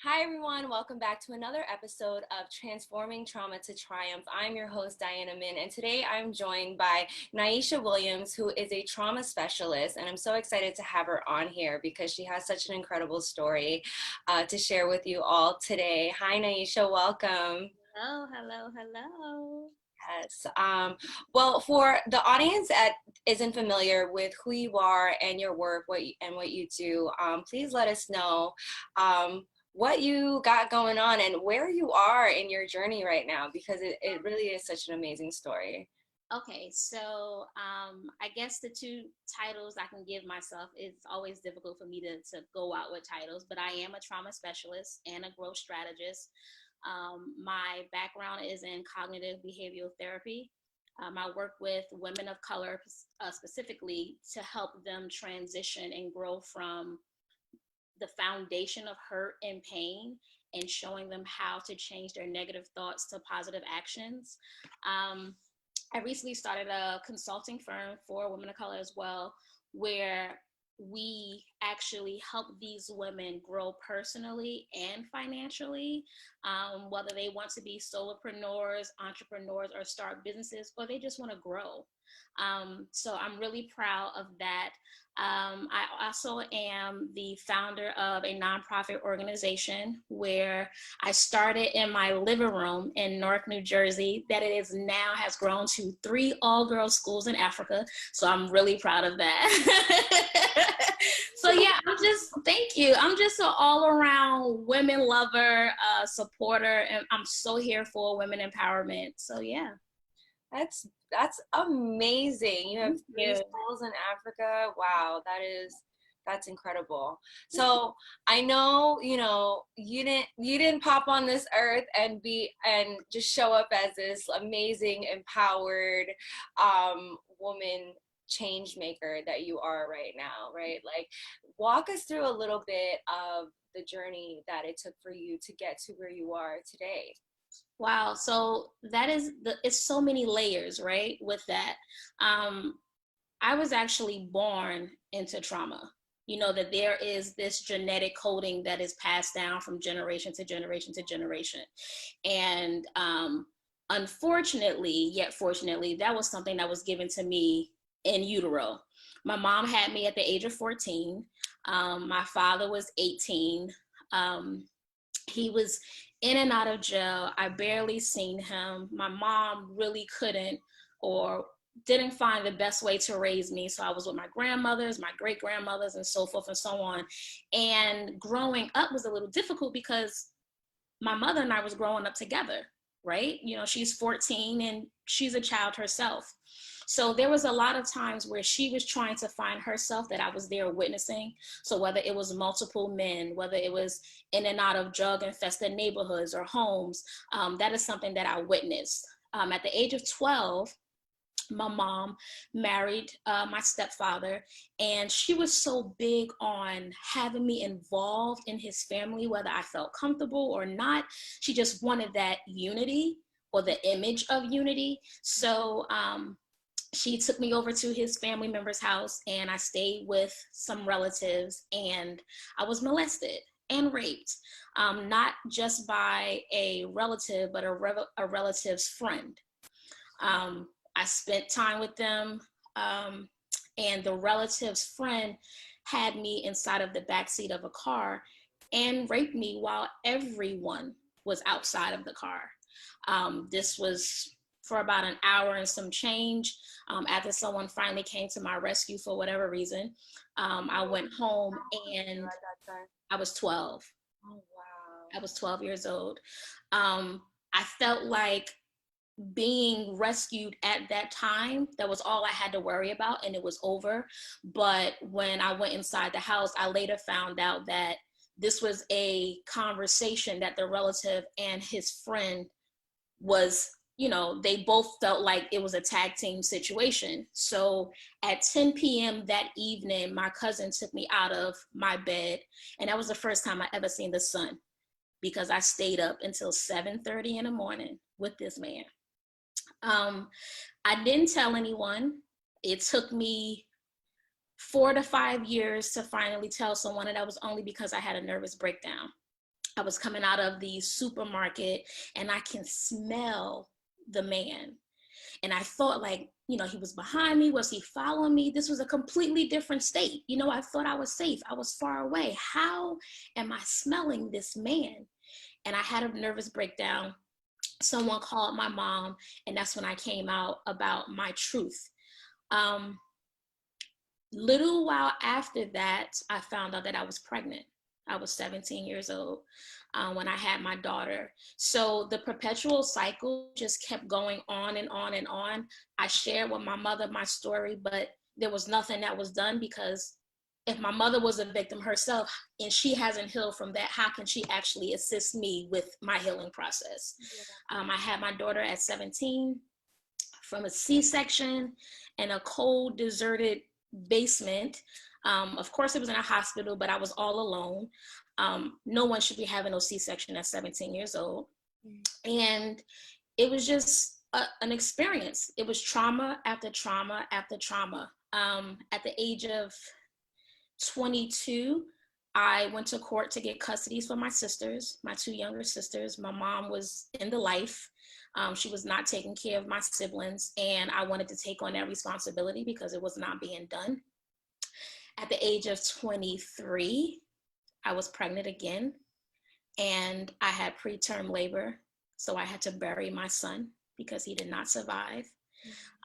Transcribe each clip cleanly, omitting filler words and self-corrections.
Hi, everyone. Welcome back to another episode of Transforming Trauma to Triumph. I'm your host, Diana Min, and today I'm joined by Nyeesha Williams, who is a trauma specialist. And I'm so excited to have her on here because she has such an incredible story to share with you all today. Hi, Nyeesha. Welcome. Hello, hello, hello. Yes. Well, for the audience that isn't familiar with who you are and your work, what you do, please let us know what you got going on and where you are in your journey right now, because it really is such an amazing story. Okay, so I guess the two titles I can give myself, it's always difficult for me to go out with titles, but I am a trauma specialist and a growth strategist. My background is in cognitive behavioral therapy. I work with women of color specifically to help them transition and grow from the foundation of hurt and pain and showing them how to change their negative thoughts to positive actions. Um, I recently started a consulting firm for women of color as well, where we actually help these women grow personally and financially, whether they want to be solopreneurs, entrepreneurs, or start businesses, or they just want to grow. So I'm really proud of that. I also am the founder of a nonprofit organization where I started in my living room in Newark, New Jersey, that it is now has grown to 3 all-girls schools in Africa. So I'm really proud of that. So yeah, thank you. I'm just an all-around women lover, supporter, and I'm so here for women empowerment. So yeah. That's amazing. You have Thank three you. schools in Africa. Wow, that's incredible. So I know, you didn't pop on this earth and just show up as this amazing, empowered woman change maker that you are right now, right? Like, walk us through a little bit of the journey that it took for you to get to where you are today. Wow. So that is it's so many layers, right? With that. Um, I was actually born into trauma. You know, that there is this genetic coding that is passed down from generation to generation to generation. And unfortunately, yet fortunately, that was something that was given to me in utero. My mom had me at the age of 14. My father was 18. He was in and out of jail. I barely seen him. My mom really couldn't or didn't find the best way to raise me. So I was with my grandmothers, my great grandmothers, and so forth and so on. And growing up was a little difficult because my mother and I was growing up together, right? You know, she's 14 and she's a child herself. So there was a lot of times where she was trying to find herself that I was there witnessing. So whether it was multiple men, whether it was in and out of drug infested neighborhoods or homes, that is something that I witnessed. At the age of 12, my mom married my stepfather, and she was so big on having me involved in his family, whether I felt comfortable or not. She just wanted that unity or the image of unity. So she took me over to his family member's house, and I stayed with some relatives, and I was molested and raped, not just by a relative, but a relative's friend. I spent time with them, and the relative's friend had me inside of the backseat of a car and raped me while everyone was outside of the car. This was for about an hour and some change. After someone finally came to my rescue for whatever reason, I went home and At that time. I was 12. Oh, wow. I was 12 years old. I felt like being rescued at that time, that was all I had to worry about, and it was over. But when I went inside the house, I later found out that this was a conversation that the relative and his friend was, you know, they both felt like it was a tag team situation. So at 10 p.m. that evening, my cousin took me out of my bed, and that was the first time I ever seen the sun, because I stayed up until 7:30 in the morning with this man. Um, I didn't tell anyone. It took me 4 to 5 years to finally tell someone, and that was only because I had a nervous breakdown. I was coming out of the supermarket and I can smell the man. And I thought, like, you know, he was behind me. Was he following me? This was a completely different state. You know, I thought I was safe. I was far away. How am I smelling this man? And I had a nervous breakdown. Someone called my mom, and that's when I came out about my truth. Um, Little while after that, I found out that I was pregnant. I was 17 years old when I had my daughter. So the perpetual cycle just kept going on and on and on. I shared with my mother my story, but there was nothing that was done, because if my mother was a victim herself and she hasn't healed from that, how can she actually assist me with my healing process? I had my daughter at 17 from a C-section in a cold, deserted basement. Of course, it was in a hospital, but I was all alone. No one should be having a C-section at 17 years old. And it was just an experience. It was trauma after trauma after trauma. At the age of 22, I went to court to get custody for my sisters, my two younger sisters. My mom was in the life. She was not taking care of my siblings, and I wanted to take on that responsibility because it was not being done. At the age of 23, I was pregnant again, and I had preterm labor, so I had to bury my son because he did not survive.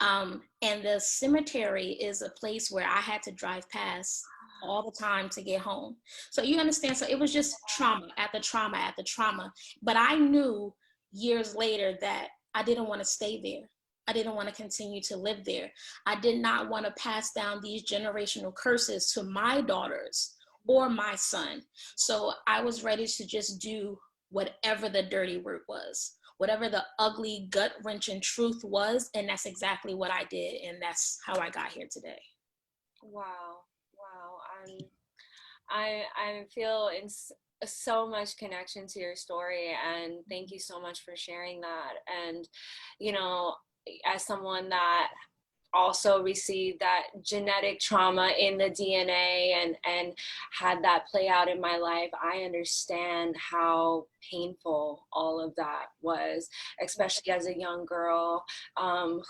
And the cemetery is a place where I had to drive past all the time to get home. So you understand, so it was just trauma after trauma after trauma. But I knew years later that I didn't want to stay there. I didn't want to continue to live there. I did not want to pass down these generational curses to my daughters or my son. So I was ready to just do whatever the dirty work was, whatever the ugly, gut-wrenching truth was, and that's exactly what I did, and that's how I got here today. Wow. I feel in so much connection to your story, and thank you so much for sharing that. And, you know, as someone that also received that genetic trauma in the DNA and had that play out in my life, I understand how painful all of that was, especially as a young girl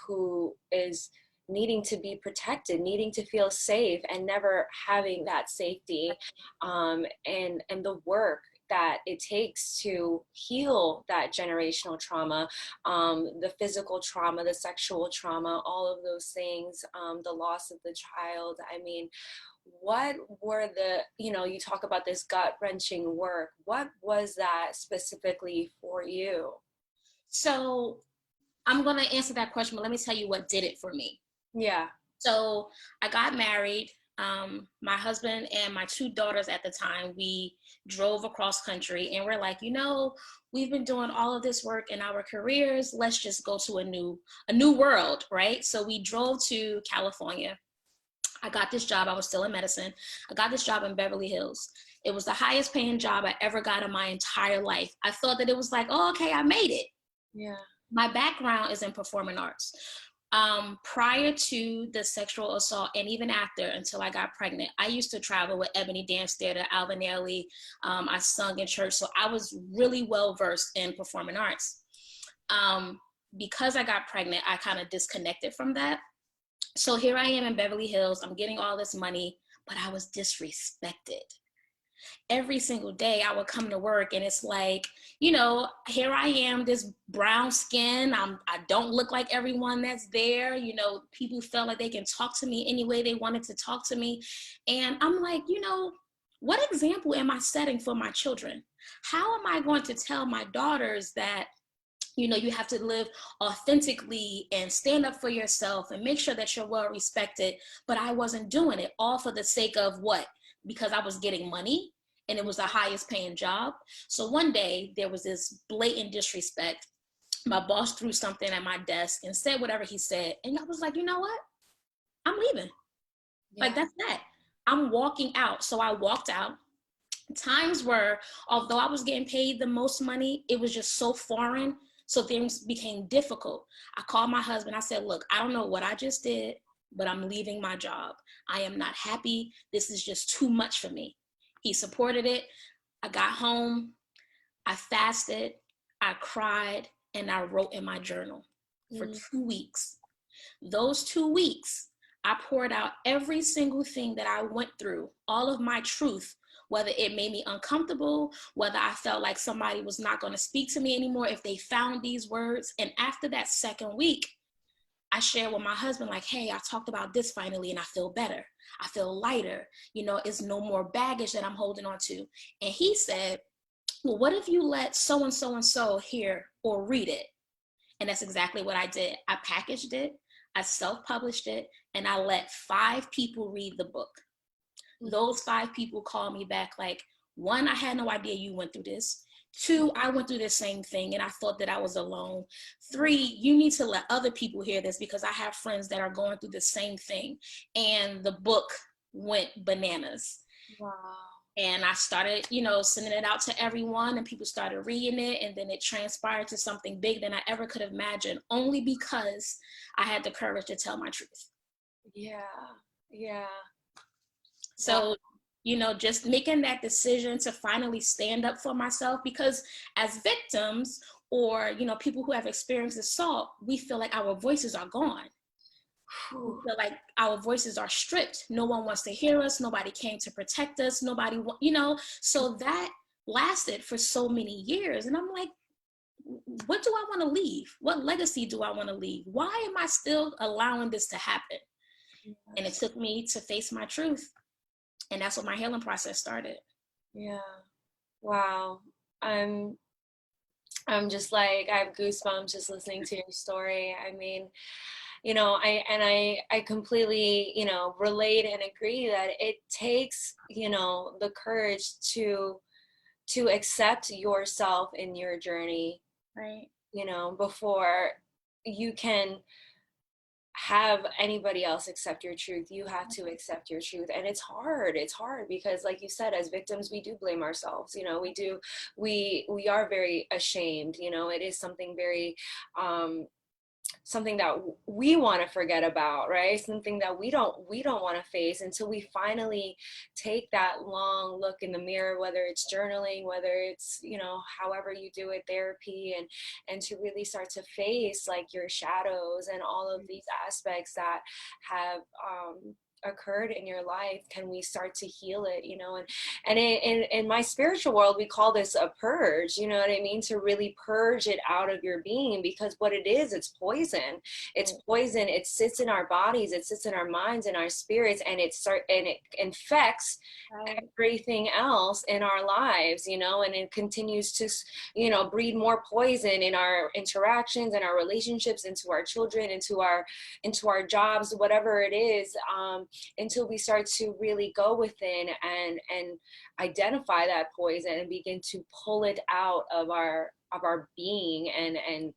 who is needing to be protected, needing to feel safe, and never having that safety, and the work that it takes to heal that generational trauma, the physical trauma, the sexual trauma, all of those things, the loss of the child. I mean, what were you talk about this gut-wrenching work. What was that specifically for you? So I'm going to answer that question, but let me tell you what did it for me. Yeah. So I got married. My husband and my two daughters at the time, we drove across country, and we're like, we've been doing all of this work in our careers. Let's just go to a new world, right? So we drove to California. I got this job. I was still in medicine. I got this job in Beverly Hills. It was the highest paying job I ever got in my entire life. I thought that it was like, oh, okay, I made it. Yeah. My background is in performing arts. Prior to the sexual assault, and even after, until I got pregnant, I used to travel with Ebony Dance Theater, Alvin Ailey. I sung in church, so I was really well versed in performing arts. Because I got pregnant, I kind of disconnected from that. So here I am in Beverly Hills. I'm getting all this money, but I was disrespected. Every single day I would come to work, and it's like, here I am, this brown skin. I don't look like everyone that's there. People felt like they can talk to me any way they wanted to talk to me. And I'm like, what example am I setting for my children? How am I going to tell my daughters that, you have to live authentically and stand up for yourself and make sure that you're well respected? But I wasn't doing it, all for the sake of what? Because I was getting money, and it was the highest paying job. So one day there was this blatant disrespect. My boss threw something at my desk and said whatever he said. And I was like, you know what? I'm leaving. Yeah. Like, that's that. I'm walking out. So I walked out. Times were, although I was getting paid the most money, it was just so foreign. So things became difficult. I called my husband. I said, look, I don't know what I just did, but I'm leaving my job. I am not happy. This is just too much for me. He supported it. I got home. I fasted, I cried, and I wrote in my journal for 2 weeks. Those 2 weeks, I poured out every single thing that I went through, all of my truth, whether it made me uncomfortable, whether I felt like somebody was not going to speak to me anymore if they found these words. And after that second week, I shared with my husband, like, hey, I talked about this finally, and I feel better. I feel lighter. You know, it's no more baggage that I'm holding on to. And he said, well, what if you let so and so and so hear or read it? And that's exactly what I did. I packaged it, I self-published it, and I let 5 people read the book. Those 5 people called me back like, 1, I had no idea you went through this. 2, I went through the same thing and I thought that I was alone. 3, you need to let other people hear this because I have friends that are going through the same thing. And the book went bananas. Wow. And I started, you know, sending it out to everyone, and people started reading it. And then it transpired to something big than I ever could have imagined, only because I had the courage to tell my truth. Yeah. Yeah. So, Wow. you know, just making that decision to finally stand up for myself, because as victims, or, you know, people who have experienced assault, we feel like our voices are gone. We feel like our voices are stripped. No one wants to hear us. Nobody came to protect us. Nobody, you know, so that lasted for so many years. And I'm like, what do I want to leave? What legacy do I want to leave? Why am I still allowing this to happen? Yes. And it took me to face my truth. And that's what my healing process started. Yeah. Wow. I'm just like, I have goosebumps just listening to your story. I mean, you know, I completely, you know, relate and agree that it takes, you know, the courage to accept yourself in your journey, Right. you know, before you can have anybody else accept your truth. You have to accept your truth, and it's hard because, like you said, as victims we do blame ourselves, you know, we are very ashamed, you know. It is something very something that we want to forget about, right? Something that we don't want to face until we finally take that long look in the mirror, whether it's journaling, whether it's, you know, however you do it, therapy, and to really start to face like your shadows and all of these aspects that have occurred in your life. Can we start to heal it, you know? And in my spiritual world we call this a purge, you know what I mean, to really purge it out of your being, because what it is, it's poison. It's poison. It sits in our bodies, it sits in our minds and our spirits, and it infects everything else in our lives, you know, and it continues to, you know, breed more poison in our interactions and our relationships, into our children, into our jobs, whatever it is, until we start to really go within and identify that poison and begin to pull it out of our being, and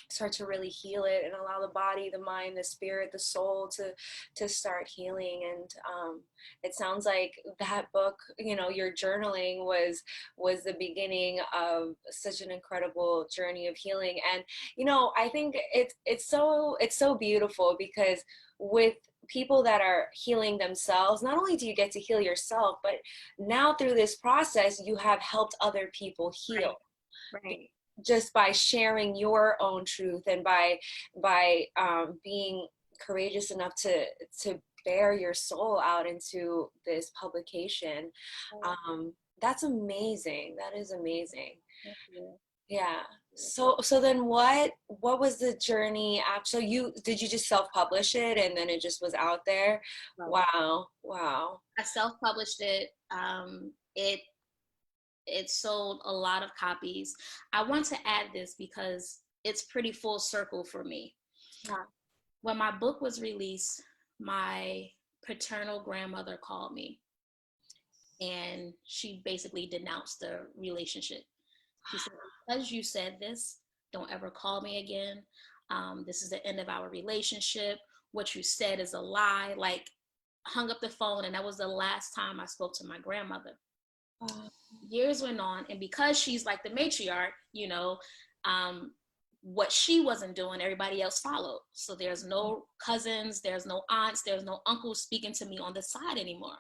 start to really heal it and allow the body, the mind, the spirit, the soul to start healing. And it sounds like that book, you know, your journaling was the beginning of such an incredible journey of healing. And you know, I think it's so beautiful, because with people that are healing themselves, not only do you get to heal yourself, but now through this process you have helped other people heal. Right. Just by sharing your own truth, and by being courageous enough to bear your soul out into this publication. That's amazing. That is amazing. Thank you. Yeah. So then what was the journey after? So you just self-publish it and then it just was out there? Right. Wow. I self-published it. It sold a lot of copies. I want to add this because it's pretty full circle for me. Yeah. When my book was released, my paternal grandmother called me, and she basically denounced the relationship. She said, because you said this, don't ever call me again. This is the end of our relationship. What you said is a lie. Like, hung up the phone, and that was the last time I spoke to my grandmother. Years went on, and because she's like the matriarch, you know, what she wasn't doing, everybody else followed. So there's no cousins, there's no aunts, there's no uncles speaking to me on the side anymore.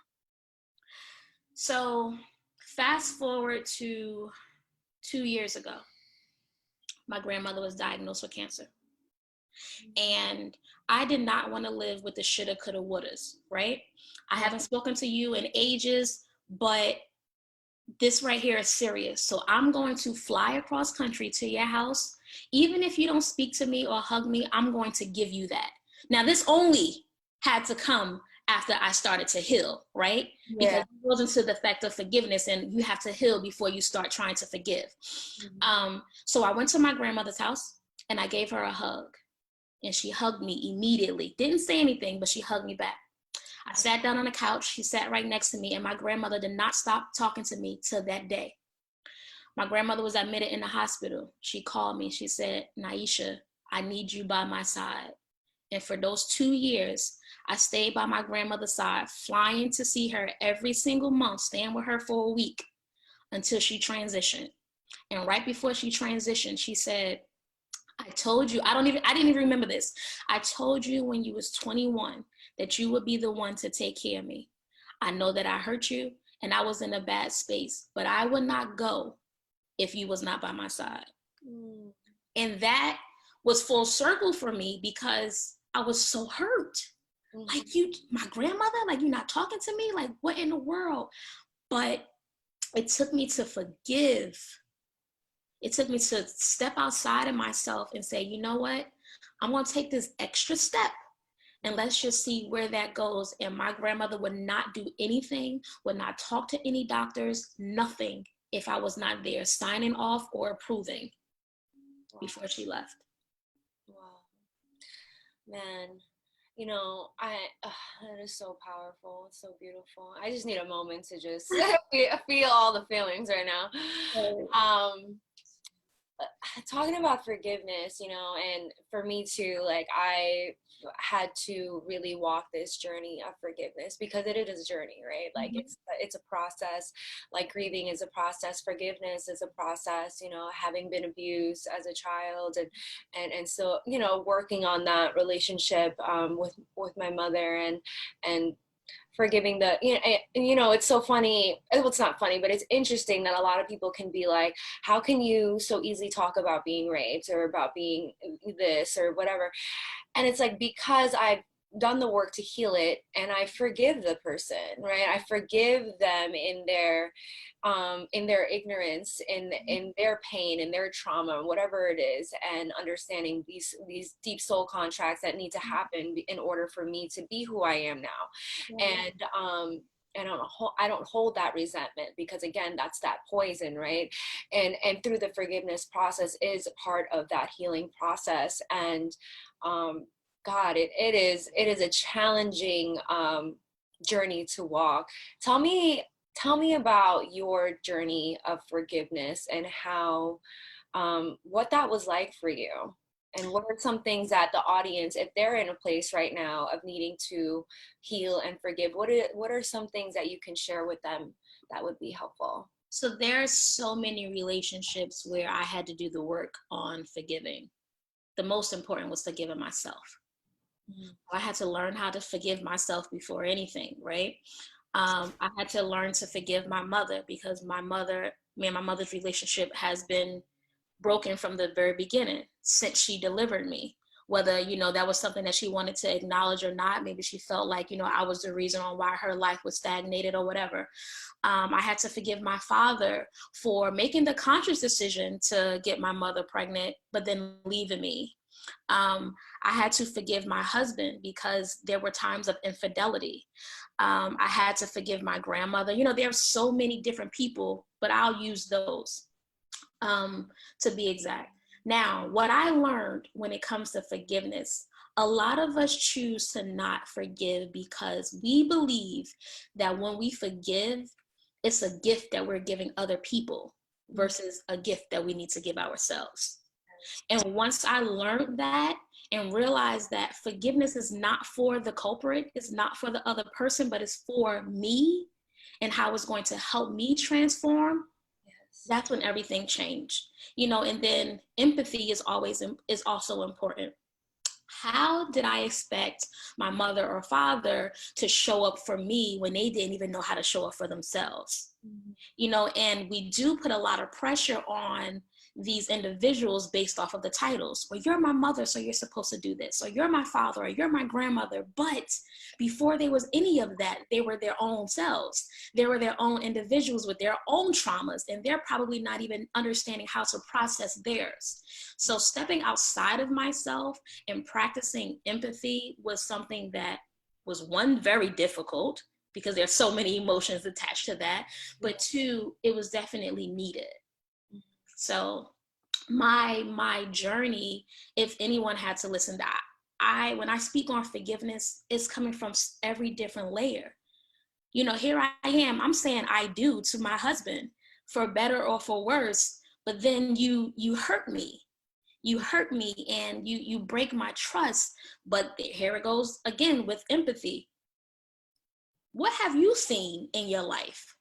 So fast forward to 2 years ago, my grandmother was diagnosed with cancer. And I did not want to live with the shoulda, coulda, wouldas, right? I haven't spoken to you in ages, but this right here is serious. So I'm going to fly across country to your house. Even if you don't speak to me or hug me, I'm going to give you that. Now, this only had to come after I started to heal, right? Yeah. Because it goes into the fact of forgiveness, and you have to heal before you start trying to forgive. So I went to my grandmother's house and I gave her a hug, and she hugged me immediately. Didn't say anything, but she hugged me back. I sat down on the couch. She sat right next to me, and my grandmother did not stop talking to me till that day. My grandmother was admitted in the hospital. She called me. She said, Nyeesha, I need you by my side. And for those 2 years, I stayed by my grandmother's side, flying to see her every single month, staying with her for a week until she transitioned. And right before she transitioned, she said, I told you, I didn't even remember this. I told you when you was 21 that you would be the one to take care of me. I know that I hurt you and I was in a bad space, but I would not go if you was not by my side. And that was full circle for me because I was so hurt. Like, you, my grandmother, like, you're not talking to me? Like, what in the world? But it took me to forgive. It took me to step outside of myself and say, you know what? I'm going to take this extra step and let's just see where that goes. And my grandmother would not do anything, would not talk to any doctors, nothing, if I was not there signing off or approving before she left. Wow. Man, you know, that is so powerful. It's so beautiful. I just need a moment to just feel all the feelings right now. Talking about forgiveness, you know, and for me too, like, I had to really walk this journey of forgiveness because it is a journey, right? Like, it's a process. Like, grieving is a process, forgiveness is a process, you know, having been abused as a child, and so, you know, working on that relationship with my mother, and forgiving the, you know, it's so funny. Well, it's not funny, but it's interesting that a lot of people can be like, how can you so easily talk about being raped or about being this or whatever? And it's like, because I've done the work to heal it, and I forgive the person, right? I forgive them in their ignorance, in their pain, in their trauma, whatever it is, and understanding these deep soul contracts that need to happen in order for me to be who I am now. And I don't hold that resentment, because again, that's that poison, right? And through the forgiveness process is part of that healing process. And God, it is a challenging journey to walk. Tell me about your journey of forgiveness and how what that was like for you. And what are some things that the audience, if they're in a place right now of needing to heal and forgive, what are some things that you can share with them that would be helpful? So there's so many relationships where I had to do the work on forgiving. The most important was forgiving myself. I had to learn how to forgive myself before anything, right? I had to learn to forgive my mother, because me and my mother's relationship has been broken from the very beginning since she delivered me. Whether, you know, that was something that she wanted to acknowledge or not, maybe she felt like, you know, I was the reason on why her life was stagnated or whatever. I had to forgive my father for making the conscious decision to get my mother pregnant, but then leaving me. I had to forgive my husband because there were times of infidelity. I had to forgive my grandmother. You know, there are so many different people, but I'll use those to be exact. Now, what I learned when it comes to forgiveness, a lot of us choose to not forgive because we believe that when we forgive, it's a gift that we're giving other people versus a gift that we need to give ourselves. And once I learned that and realized that forgiveness is not for the culprit, it's not for the other person, but it's for me and how it's going to help me transform, that's when everything changed. You know, and then empathy is also important. How did I expect my mother or father to show up for me when they didn't even know how to show up for themselves? You know, and we do put a lot of pressure on these individuals based off of the titles. Well, you're my mother, so you're supposed to do this. Or you're my father, or you're my grandmother. But before there was any of that, they were their own selves. They were their own individuals with their own traumas, and they're probably not even understanding how to process theirs. So stepping outside of myself and practicing empathy was something that was, one, very difficult, because there's so many emotions attached to that, but two, it was definitely needed. So my journey, if anyone had to listen to, I when I speak on forgiveness, it's coming from every different layer. You know, here I am, I'm saying I do to my husband, for better or for worse, but then you hurt me. You hurt me and you break my trust. But here it goes again with empathy. What have you seen in your life?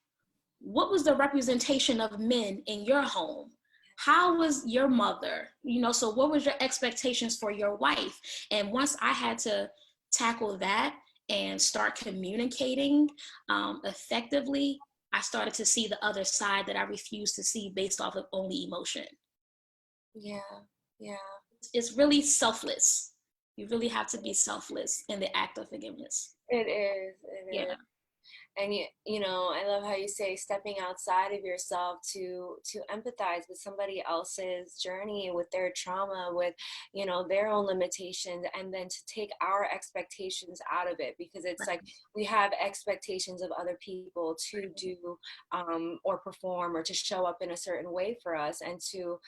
What was the representation of men in your home? How was your mother? You know, so what was your expectations for your wife? And once I had to tackle that and start communicating effectively, I started to see the other side that I refused to see based off of only emotion. Yeah, yeah. It's really selfless. You really have to be selfless in the act of forgiveness. It is. It Yeah. is. And you know, I love how you say stepping outside of yourself to empathize with somebody else's journey, with their trauma, with, you know, their own limitations, and then to take our expectations out of it, because it's like we have expectations of other people to do or perform or to show up in a certain way for us, and to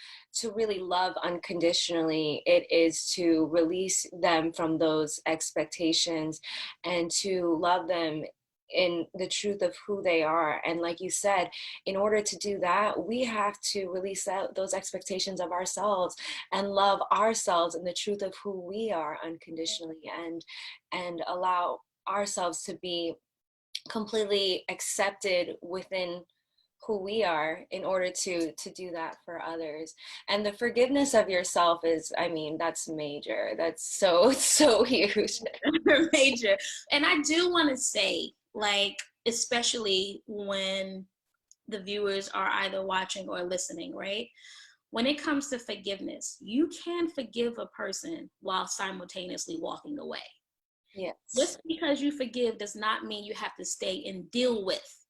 really love unconditionally, it is to release them from those expectations and to love them in the truth of who they are. And like you said, in order to do that, we have to release those expectations of ourselves and love ourselves in the truth of who we are unconditionally, and allow ourselves to be completely accepted within who we are, in order to do that for others. And the forgiveness of yourself is, I mean, that's major. That's so huge. Major. And I do want to say, like, especially when the viewers are either watching or listening, right? When it comes to forgiveness, you can forgive a person while simultaneously walking away. Yes. Just because you forgive does not mean you have to stay and deal with.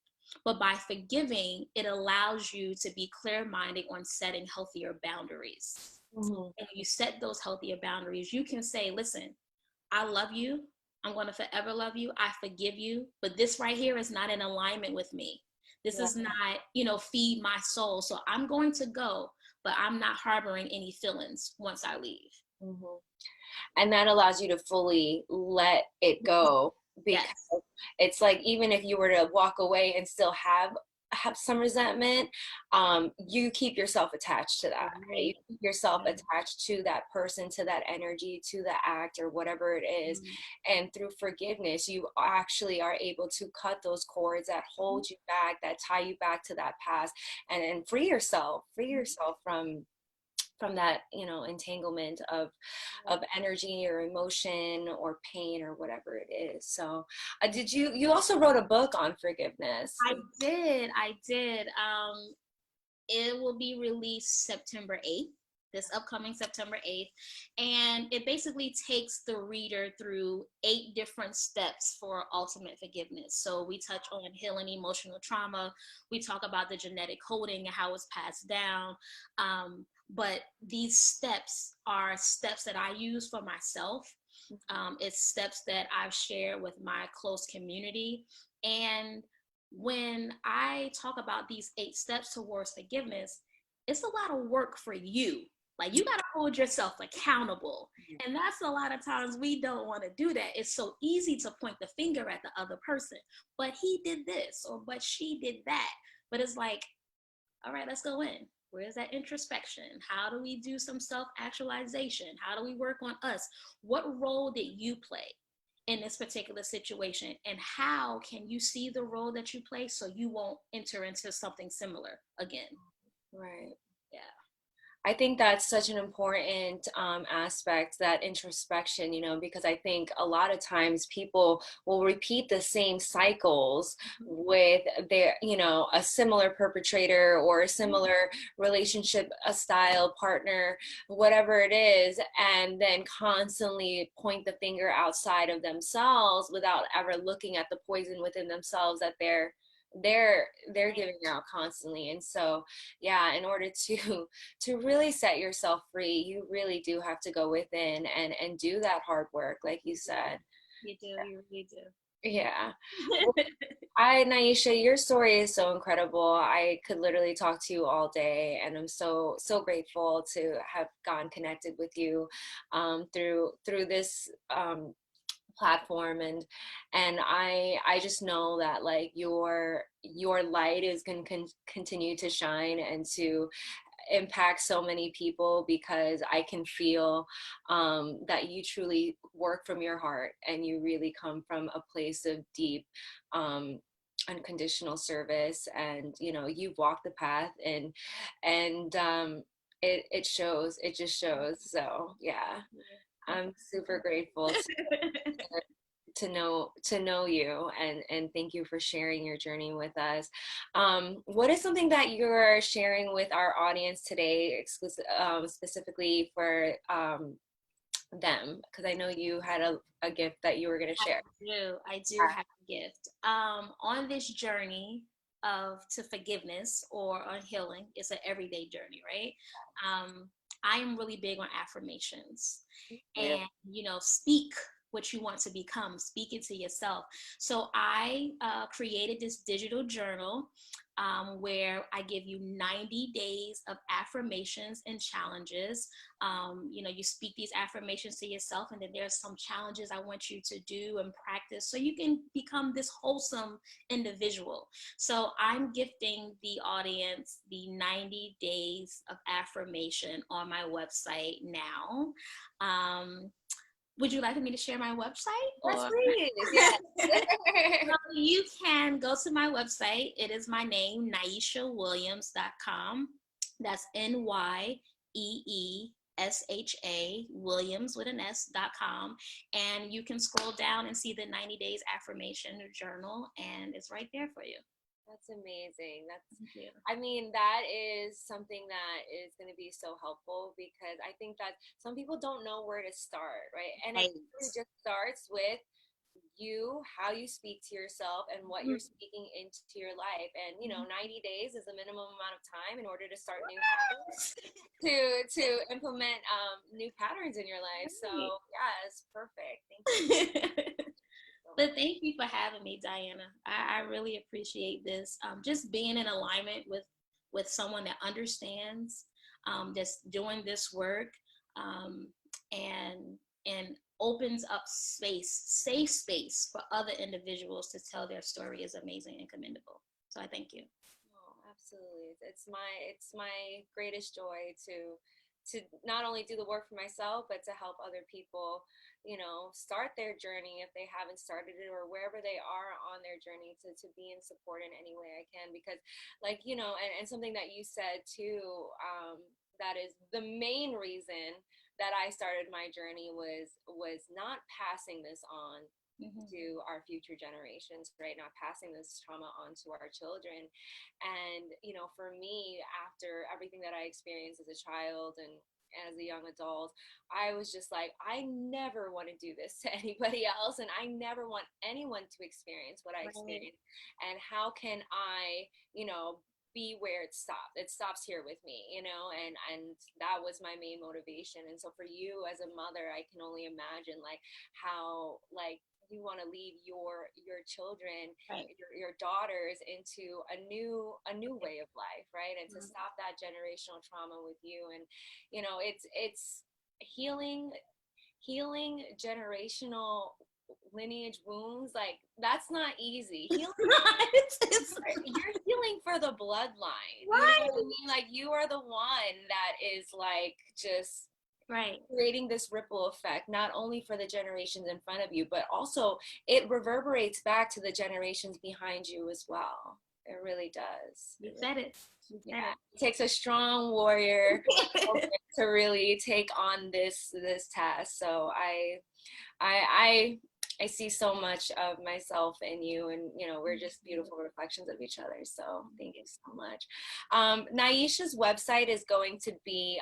But by forgiving, it allows you to be clear-minded on setting healthier boundaries. Mm-hmm. And when you set those healthier boundaries, you can say, listen, I love you. I'm going to forever love you. I forgive you. But this right here is not in alignment with me. This is not, you know, feed my soul. So I'm going to go, but I'm not harboring any feelings once I leave. Mm-hmm. And that allows you to fully let it go, because Yes. it's like, even if you were to walk away and still have some resentment, you keep yourself attached to that, right? You keep yourself attached to that person, to that energy, to the act, or whatever it is. And through forgiveness, you actually are able to cut those cords that hold you back, that tie you back to that past, and free yourself from that, you know, entanglement of energy or emotion or pain or whatever it is. So you also wrote a book on forgiveness? I did. It will be released September 8th, this upcoming September 8th. And it basically takes the reader through 8 different steps for ultimate forgiveness. So we touch on healing emotional trauma. We talk about the genetic coding and how it's passed down. But these steps are steps that I use for myself. It's steps that I've shared with my close community. And when I talk about these 8 steps towards forgiveness, it's a lot of work for you. Like, you got to hold yourself accountable. And that's a lot of times we don't want to do that. It's so easy to point the finger at the other person. But he did this, or but she did that. But it's like, all right, let's go in. Where's that introspection? How do we do some self-actualization? How do we work on us? What role did you play in this particular situation? And how can you see the role that you play so you won't enter into something similar again? Right. Yeah. I think that's such an important aspect, that introspection, because I think a lot of times people will repeat the same cycles with their, a similar perpetrator or a similar relationship, a style, partner, whatever it is, and then constantly point the finger outside of themselves without ever looking at the poison within themselves that they're giving out constantly. And so yeah, in order to really set yourself free, you really do have to go within and do that hard work, like you said. You do, you really do. Yeah. Well, Nyeesha, your story is so incredible. I could literally talk to you all day, and I'm so grateful to have gotten connected with you through this platform, and I just know that like your light is going to continue to shine and to impact so many people, because I can feel that you truly work from your heart and you really come from a place of deep unconditional service, and you've walked the path, and it shows, it just shows. So yeah, I'm super grateful to know you, and thank you for sharing your journey with us. What is something that you're sharing with our audience today, specifically for them? Because I know you had a gift that you were going to share. I do have a gift. On this journey of to forgiveness or on healing, it's an everyday journey, right? I am really big on affirmations, Yeah. and speak what you want to become, speak it to yourself. So I created this digital journal where I give you 90 days of affirmations and challenges. You speak these affirmations to yourself, and then there's some challenges I want you to do and practice so you can become this wholesome individual. So I'm gifting the audience the 90 days of affirmation on my website now. Would you like me to share my website? Yes, Or please. Yes. you can go to my website. It is my name, NyeeshaWilliams.com. That's NYEESHA Williams with an S.com. And you can scroll down and see the 90 days affirmation journal, and it's right there for you. That's amazing. Thank you. I mean, that is something that is going to be so helpful, because I think that some people don't know where to start, right? And it Right. really just starts with how you speak to yourself and what you're speaking into your life. And 90 days is the minimum amount of time in order to start new habits, to implement new patterns in your life. So yeah, it's perfect. Thank you. But thank you for having me, Diana. I really appreciate this. Just being in alignment with someone that understands, that's doing this work, and opens up space, safe space for other individuals to tell their story is amazing and commendable. So I thank you. Oh, absolutely. It's my greatest joy to not only do the work for myself, but to help other people, start their journey if they haven't started it, or wherever they are on their journey, to be in support in any way I can. Because like, and something that you said too, that is the main reason that I started my journey was not passing this on to our future generations, right? Not passing this trauma on to our children. And, for me, after everything that I experienced as a child and as a young adult, I was just like, I never want to do this to anybody else. And I never want anyone to experience what I experienced. And how can I, be where it stops. It stops here with me, and that was my main motivation. And so for you as a mother, I can only imagine like how like you want to lead your children, Right. your daughters into a new way of life, right? And to stop that generational trauma with you. And it's healing generational lineage wounds, like that's not easy. Healing, you're healing for the bloodline, you know what I mean? Like you are the one that is like just Right. creating this ripple effect, not only for the generations in front of you, but also it reverberates back to the generations behind you as well. It really does. You said it. Yeah, it takes a strong warrior to really take on this task. So I I see so much of myself in you, and you know, we're just beautiful reflections of each other. So thank you so much. Nyeesha's website is going to be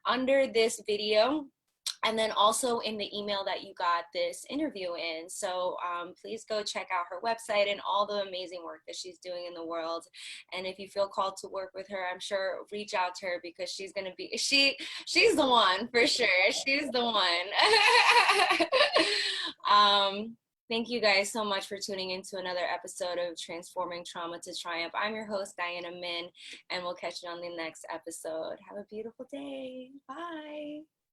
under this video, and then also in the email that you got this interview in. So please go check out her website and all the amazing work that she's doing in the world. And if you feel called to work with her, I'm sure reach out to her, because she's gonna be she's the one for sure. She's the one. Thank you guys so much for tuning into another episode of Transforming Trauma to Triumph. I'm your host, Diana Min, and we'll catch you on the next episode. Have a beautiful day. Bye.